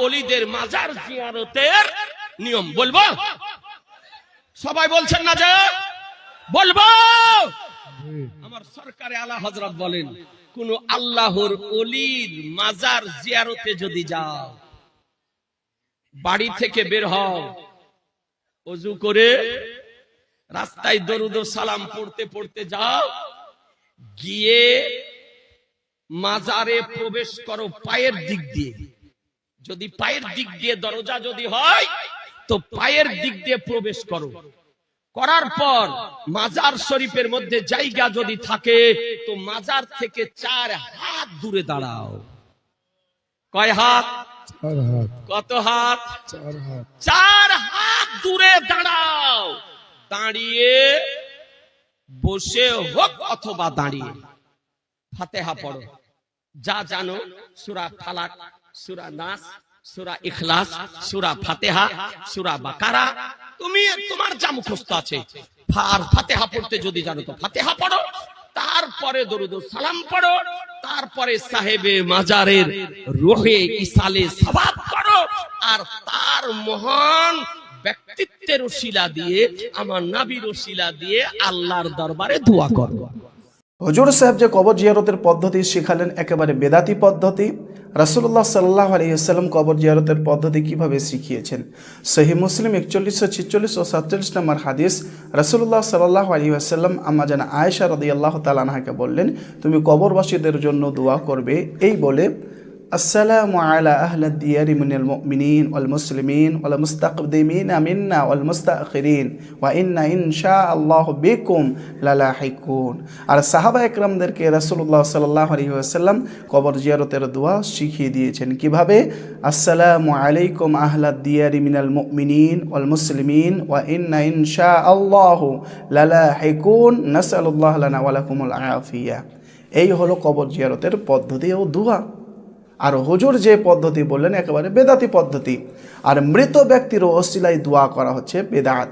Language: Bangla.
ওলিদের মাজার জিয়ারতের নিয়ম বলবো? সবাই বলছেন না যে বলবো? আমার সরকারে আলা হযরত বলেন, কোন আল্লাহর ওলির মাজার জিয়ারতে যদি যাও, বাড়ি থেকে বের হও, ওযু করে রাস্তায় দরুদ ও সালাম পড়তে পড়তে যাও, গিয়ে মাজারে প্রবেশ করো পায়ের দিক দিয়ে। যদি পায়ের দিক দিয়ে দরজা যদি হয় তো পায়ের দিক দিয়ে প্রবেশ করো। করার পর মাজার শরীফের মধ্যে জায়গা যদি থাকে তো মাজার থেকে 4 হাত দূরে দাঁড়াও। কয় হাত? 4 হাত। কত হাত? 4 হাত। 4 হাত দূরে দাঁড়াও। দাঁড়িয়ে বসে হোক অথবা দাঁড়িয়ে ফাতিহা পড়ো। যা জানো, সূরা ফালাক, সূরা নাস, সূরা ইখলাস, সূরা ফাতিহা, সূরা বাকারা, তুমি তোমার যা মুখস্থ আছে, আর ফাতিহা পড়তে যদি জানো তো ফাতিহা পড়ো, তারপরে দরুদ ও সালাম পড়ো, তারপরে সাহেবে মাজারের রূহে ইসালে সওয়াব করো, আর তার মহান ব্যক্তিত্বের ওসিলা দিয়ে, আমার নবীর ওসিলা দিয়ে আল্লাহর দরবারে দোয়া করো। হুজুর সাহেব যে কবর জিয়ারতের পদ্ধতি শেখালেন একেবারে বেদাতি পদ্ধতি। রাসূলুল্লাহ সাল্লাল্লাহু আলাইহি ওয়াসাল্লাম কবর জিয়ারতের পদ্ধতি কিভাবে শিখিয়েছেন? সহিহ মুসলিম 4146 ও 47 নম্বর হাদিস। রাসূলুল্লাহ সাল্লাল্লাহু আলাইহি ওয়াসাল্লাম আম্মা জান আয়েশা রাদিয়াল্লাহু তাআলা আনহাকে বললেন, তুমি কবরবাসীদের জন্য দোয়া করবে এই বলে, আসসালামু আলা আহলিদ দিয়ারি মিনাল মুমিনিন ওয়াল মুসলিমিন ওয়াল মুস্তাকদিমিনা মিন্না ওয়াল মুস্তাখিরিন ওয়া ইন্না ইনশাআল্লাহু বিকুম লালাহিকুন। আর সাহাবা একরামদেরকে রাসূলুল্লাহ সাল্লাল্লাহু আলাইহি ওয়াসাল্লাম কবর জিয়ারতের দোয়া শিখিয়ে দিয়েছেন কিভাবে। আসসালামু আলাইকুম আহলাদ দিয়ারি মিনাল মুমিনিন ওয়াল মুসলিমিন ওয়া ইন্না ইনশাআল্লাহু লালাহিকুন নাসআলুল্লাহ লানা ওয়া লাকুমুল আফিয়া। এই হলো কবর জিয়ারতের পদ্ধতি ও দোয়া। আর হুজুর যে পদ্ধতি বললেন একেবারে বেদাতি পদ্ধতি। আর মৃত ব্যক্তির ওসিলায় দোয়া করা হচ্ছে বেদাত।